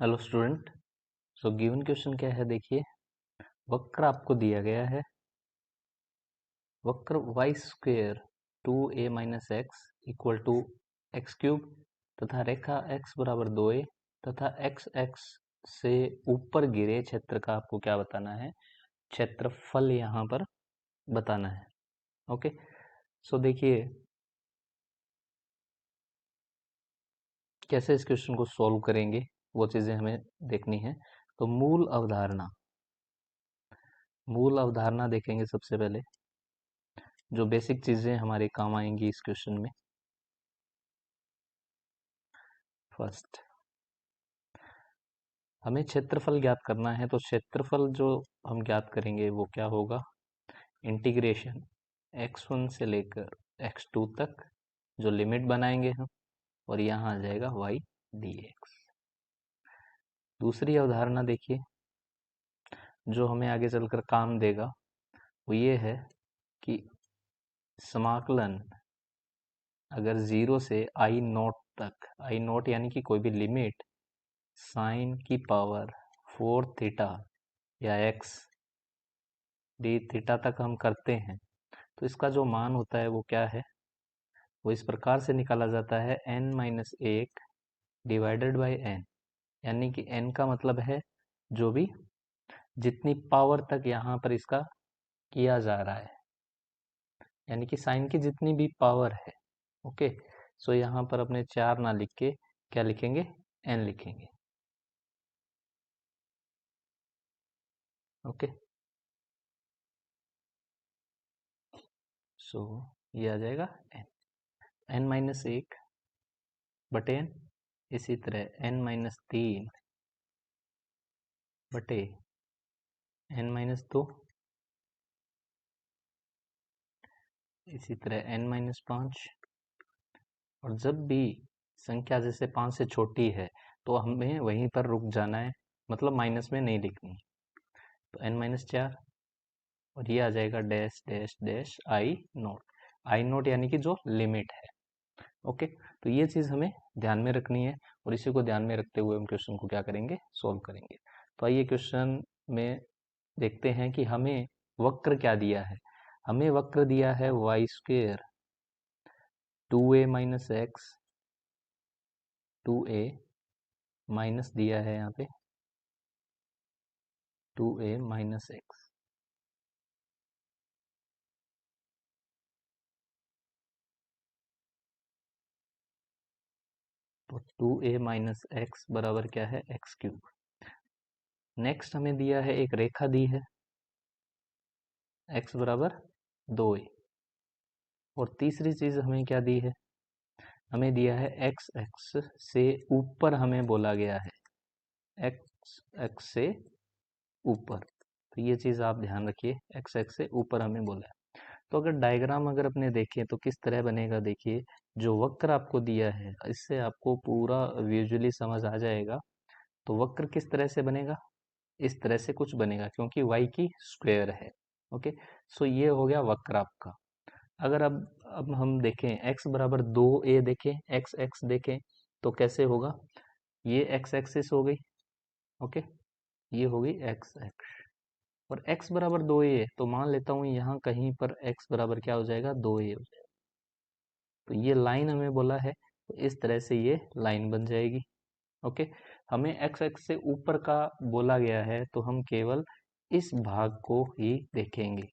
Hello student. So given question क्या है, देखिए। वक्र आपको दिया गया है, वक्र Y square 2a minus X equal to X cube तथा रेखा x बराबर 2a तथा x x से ऊपर गिरे क्षेत्र का आपको क्या बताना है, क्षेत्रफल यहाँ पर बताना है। ओके, सो देखिए कैसे इस क्वेश्चन को सॉल्व करेंगे, वो चीज़ें हमें देखनी है। तो मूल अवधारणा देखेंगे सबसे पहले, जो बेसिक चीज़ें हमारे काम आएंगी इस क्वेश्चन में। फर्स्ट, हमें क्षेत्रफल ज्ञात करना है, तो क्षेत्रफल जो हम ज्ञात करेंगे वो क्या होगा, इंटीग्रेशन x1 से लेकर x2 तक जो लिमिट बनाएंगे हम, और यहाँ आ जाएगा y dx। दूसरी अवधारणा देखिए, जो हमें आगे चलकर काम देगा, वो ये है कि समाकलन अगर 0 से i नॉट तक, i नॉट यानी कि कोई भी लिमिट साइन की पावर 4 थीटा या x डी थीटा तक हम करते हैं, तो इसका जो मान होता है वो क्या है, वो इस प्रकार से निकाला जाता है n-1 डिवाइडेड बाय n। यानी कि n का मतलब है जो भी जितनी पावर तक यहाँ पर इसका किया जा रहा है, यानी कि साइन की जितनी भी पावर है। ओके, सो यहाँ पर अपने 4 ना लिख के क्या लिखेंगे, n लिखेंगे। ओके, सो ये आ जाएगा n-1 बटे n, इसी तरह n-3 बटे n-2, इसी तरह n-5। और जब भी संख्या जैसे 5 से छोटी है तो हमें वहीं पर रुक जाना है, मतलब माइनस में नहीं लिखनी। तो n-4, और ये आ जाएगा dash dash dash I note यानी कि जो लिमिट है। ओके, तो ये चीज़ हमें ध्यान में रखनी है, और इसी को ध्यान में रखते हुए हम क्वेश्चन को क्या करेंगे, सोल्व करेंगे। तो आइए क्वेश्चन में देखते हैं कि हमें वक्र क्या दिया है। हमें वक्र दिया है Y square 2a minus X, 2a minus दिया है यहाँ पे 2a माइनस एक्स। तो 2a माइनस एक्स बराबर क्या है, एक्स क्यूब। नेक्स्ट हमें दिया है, एक रेखा दी है x बराबर 2a। और तीसरी चीज हमें क्या दी है, हमें दिया है x एक्स से ऊपर हमें बोला गया है, x एक्स से ऊपर। तो ये चीज आप ध्यान रखिए, x एक्स से ऊपर हमें बोला है। तो अगर डायग्राम अगर अपने देखें तो किस तरह बनेगा, देखिए जो वक्र आपको दिया है इससे आपको पूरा विजुअली समझ आ जाएगा। तो वक्र किस तरह से बनेगा, इस तरह से कुछ बनेगा, क्योंकि y की स्क्वायर है। ओके, सो ये हो गया वक्र आपका। अगर अब हम देखें x बराबर 2a, देखें x x देखें तो कैसे होगा, ये x एक्सिस हो गई। ओके, ये हो गई x एक्स, और x बराबर 2a है, तो मान लेता हूँ यहाँ कहीं पर x बराबर क्या हो जाएगा, 2a हो जाएगा। तो ये लाइन हमें बोला है, तो इस तरह से ये लाइन बन जाएगी। ओके, हमें x एक्स से ऊपर का बोला गया है, तो हम केवल इस भाग को ही देखेंगे।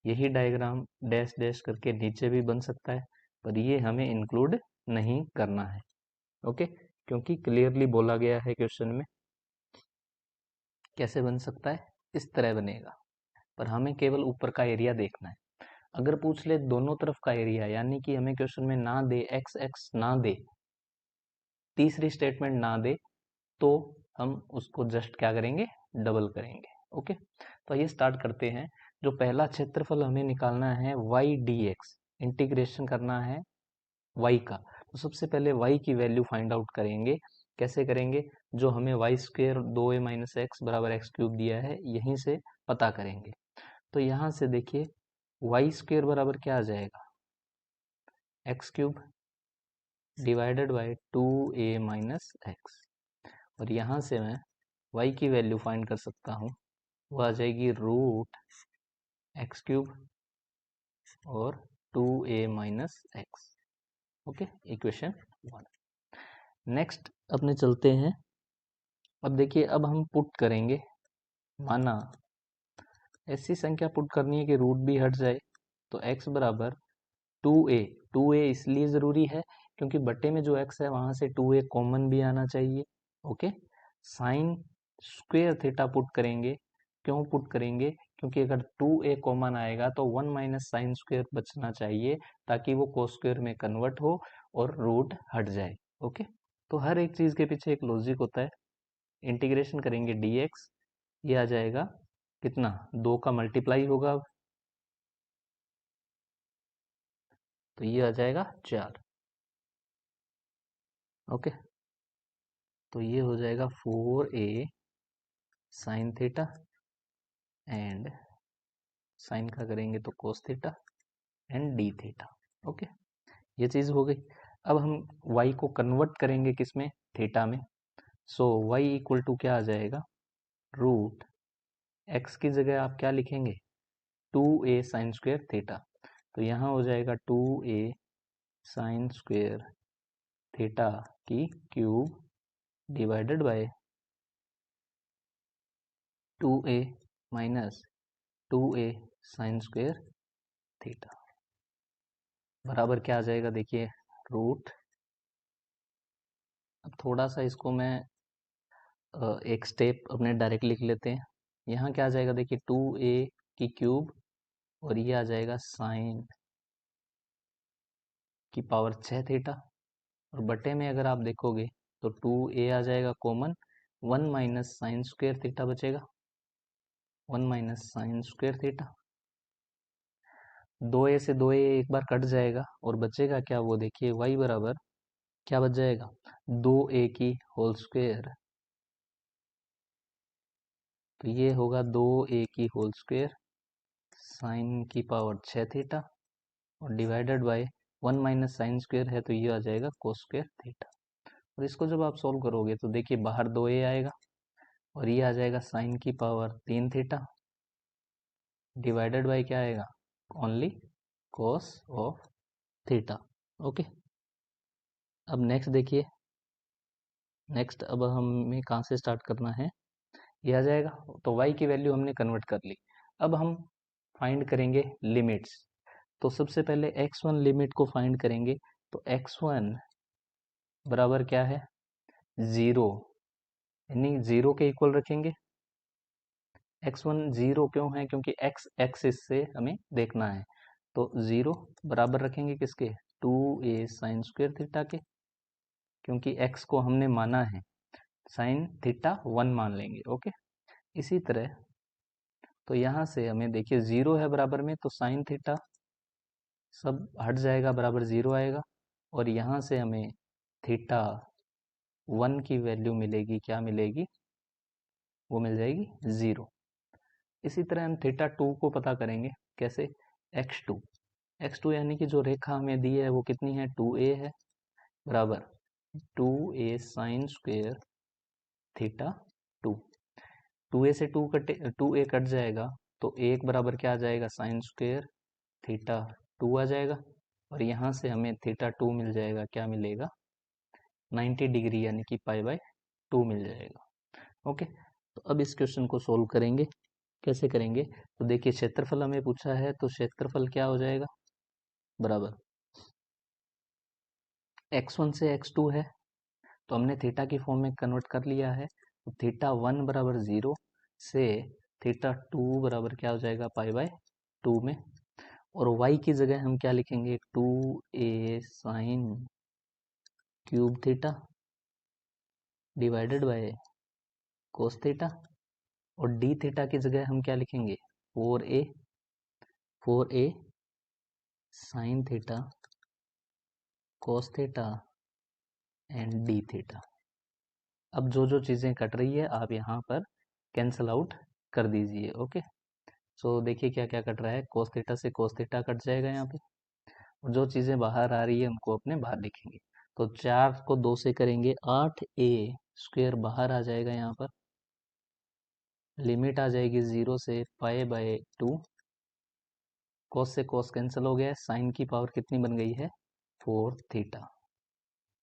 यही डायग्राम डैश डैश करके नीचे भी बन सकता है, पर ये हमें इंक्लूड नहीं करना है। ओके, क्योंकि क्लियरली बोला गया है क्वेश्चन में कैसे बन सकता है, इस तरह बनेगा। पर हमें केवल ऊपर का एरिया देखना है। अगर पूछ ले दोनों तरफ का एरिया, यानी कि हमें क्वेश्चन में ना दे एक्स एक्स ना दे, तीसरी स्टेटमेंट ना दे, तो हम उसको जस्ट क्या करेंगे, डबल करेंगे। ओके, तो ये स्टार्ट करते हैं। जो पहला क्षेत्रफल हमें निकालना है वाई डी एक्स, इंटीग्रेशन करना है y का। तो सबसे पहले y की वैल्यू फाइंड आउट करेंगे। कैसे करेंगे, जो हमें Y square 2a minus X बराबर एक्स क्यूब दिया है, यहीं से पता करेंगे। तो यहाँ से देखिए वाई स्क्वेयर बराबर क्या आ जाएगा, x cube divided by 2a minus x. और यहाँ से मैं y की वैल्यू फाइंड कर सकता हूँ, वो आ जाएगी रूट एक्स क्यूब और 2a minus x. Okay, equation 1। Next अपने चलते हैं। अब देखिए, अब हम पुट करेंगे, माना ऐसी संख्या पुट करनी है कि रूट भी हट जाए, तो x बराबर 2a। 2a इसलिए ज़रूरी है क्योंकि बट्टे में जो x है वहाँ से 2a कॉमन भी आना चाहिए। Okay, sine square theta put करेंगे। क्यों पुट करेंगे? क्योंकि अगर 2a कॉमन आएगा तो 1 माइनस साइन स्क्वेयर बचना चाहिए, ताकि वो कोस स्क्वेयर में कन्वर्ट हो और रूट हट जाए। ओके, तो हर एक चीज़ के पीछे एक लॉजिक होता है। इंटीग्रेशन करेंगे dx, ये आ जाएगा कितना, 2 का मल्टीप्लाई होगा, तो ये आ जाएगा 4। ओके, तो ये हो जाएगा 4a sine theta and sign का करेंगे तो cos theta and D theta. Okay, ये चीज़ हो गई। अब हम y को कन्वर्ट करेंगे किस में, थीटा में। सो y इक्वल टू क्या आ जाएगा, रूट x की जगह आप क्या लिखेंगे, 2a साइन स्क्वेयर थीटा। तो यहाँ हो जाएगा 2a साइन स्क्वेयर थीटा की cube divided by 2a minus 2a sine square theta बराबर क्या आ जाएगा, देखिए रूट। अब थोड़ा सा इसको मैं एक स्टेप अपने डायरेक्ट लिख लेते हैं। यहाँ क्या आ जाएगा, देखिए 2a की क्यूब और ये आ जाएगा साइन की पावर 6 थीटा, और बटे में अगर आप देखोगे तो 2a आ जाएगा common, 1 minus sine square theta बचेगा, 1 minus sine square theta. 2a से 2a एक बार कट जाएगा और बचेगा क्या, वो देखिए y बराबर क्या बच जाएगा, 2a की होल स्क्वेयर। तो ये होगा 2a की होल स्क्वेयर साइन की पावर 6 थीटा और divided by 1 minus sine square है, तो ये आ जाएगा कोस स्क्वेयर थीटा। और इसको जब आप सोल्व करोगे तो देखिए बाहर 2a आएगा और ये आ जाएगा साइन की पावर 3 थीटा डिवाइडेड बाय क्या आएगा, only cos of theta. Okay, अब नेक्स्ट देखिए, नेक्स्ट अब हमें कहाँ से स्टार्ट करना है, ये आ जाएगा। तो y की वैल्यू हमने कन्वर्ट कर ली। अब हम फाइंड करेंगे लिमिट्स। तो सबसे पहले x1 लिमिट को फाइंड करेंगे। तो x1 बराबर क्या है, 0, यानी 0 के इक्वल रखेंगे। x1 0 क्यों है, क्योंकि x एक्सिस से हमें देखना है। तो 0 बराबर रखेंगे किसके, 2a साइन स्क्वेयर थीटा के, क्योंकि x को हमने माना है, साइन थीटा 1 मान लेंगे। ओके, इसी तरह तो यहाँ से हमें देखिए 0 है बराबर में, तो साइन थीटा सब हट जाएगा, बराबर 0 आएगा, और यहाँ से हमें थीटा 1 की वैल्यू मिलेगी, क्या मिलेगी, वो मिल जाएगी 0। इसी तरह हम थीटा 2 को पता करेंगे, कैसे, x2। x2 यानी कि जो रेखा हमें दी है वो कितनी है, 2a है, बराबर 2a sine square theta 2। 2a से 2a कट जाएगा, तो एक बराबर क्या आ जाएगा, साइन स्क्वेयर थीटा 2 आ जाएगा, और यहाँ से हमें थीटा 2 मिल जाएगा, क्या मिलेगा, 90 डिग्री, यानी कि π/2 मिल जाएगा। ओके, तो अब इस क्वेश्चन को सोल्व करेंगे, कैसे करेंगे, तो देखिए क्षेत्रफल हमें पूछा है, तो क्षेत्रफल क्या हो जाएगा, बराबर x1 से x2 है, तो हमने थीटा की फॉर्म में कन्वर्ट कर लिया है। तो थीटा 1 बराबर 0 से थीटा 2 बराबर क्या हो जाएगा, π/2 में, और y की जगह हम क्या लिखेंगे, 2a sine cube theta divided by cos theta, और डी थीटा की जगह हम क्या लिखेंगे, 4a sine theta cos theta and D theta. अब जो जो चीज़ें कट रही है आप यहाँ पर कैंसल आउट कर दीजिए। ओके, सो देखिए क्या क्या कट रहा है, कोस थीटा से कोस थीटा कट जाएगा यहाँ पे, और जो चीज़ें बाहर आ रही है उनको अपने बाहर लिखेंगे। तो 4 को 2 से करेंगे 8a स्क्वायर बाहर आ जाएगा, यहाँ पर लिमिट आ जाएगी 0 से π/2। कॉस से कॉस कैंसिल हो गया है, साइन की पावर कितनी बन गई है 4 थीटा,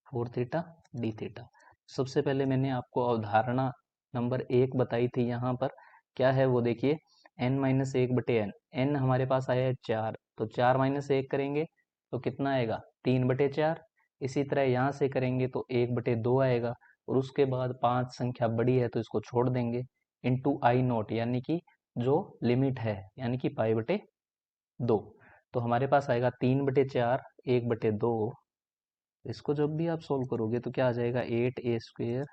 4 थीटा डी थीटा। सबसे पहले मैंने आपको अवधारणा नंबर 1 बताई थी, यहाँ पर क्या है वो देखिए, n-1/n। n हमारे पास आया है 4, तो 4 - 1 करेंगे तो कितना आएगा 3/4। इसी तरह यहाँ से करेंगे तो 1/2 आएगा, और उसके बाद 5 संख्या बड़ी है तो इसको छोड़ देंगे, इंटू I0 यानी कि जो लिमिट है, यानी कि π/2। तो हमारे पास आएगा 3/4 1/2। इसको जब भी आप सोल्व करोगे तो क्या आ जाएगा 8a²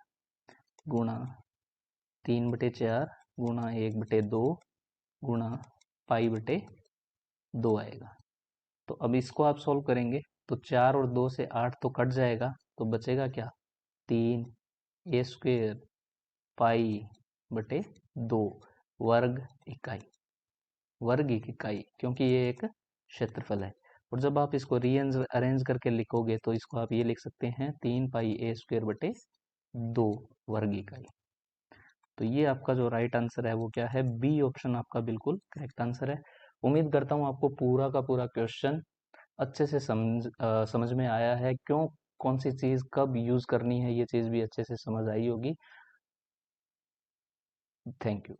गुणा 3/4 गुणा 1/2 गुणा π/2 आएगा। तो अब इसको आप सोल्व करेंगे तो 4 और 2 से 8 तो कट जाएगा, तो बचेगा क्या 3a² π/2 वर्ग इकाई, वर्ग इकाई, क्योंकि ये एक क्षेत्रफल है। और जब आप इसको अरेंज करके लिखोगे तो इसको आप ये लिख सकते हैं 3πa² वर्ग इकाई। तो ये आपका जो राइट आंसर है वो क्या है, बी ऑप्शन आपका बिल्कुल करेक्ट आंसर है। उम्मीद करता हूँ आपको पूरा का पूरा क्वेश्चन अच्छे से समझ में आया है, क्यों कौन सी चीज़ कब यूज़ करनी है ये चीज़ भी अच्छे से समझ आई होगी। Thank you.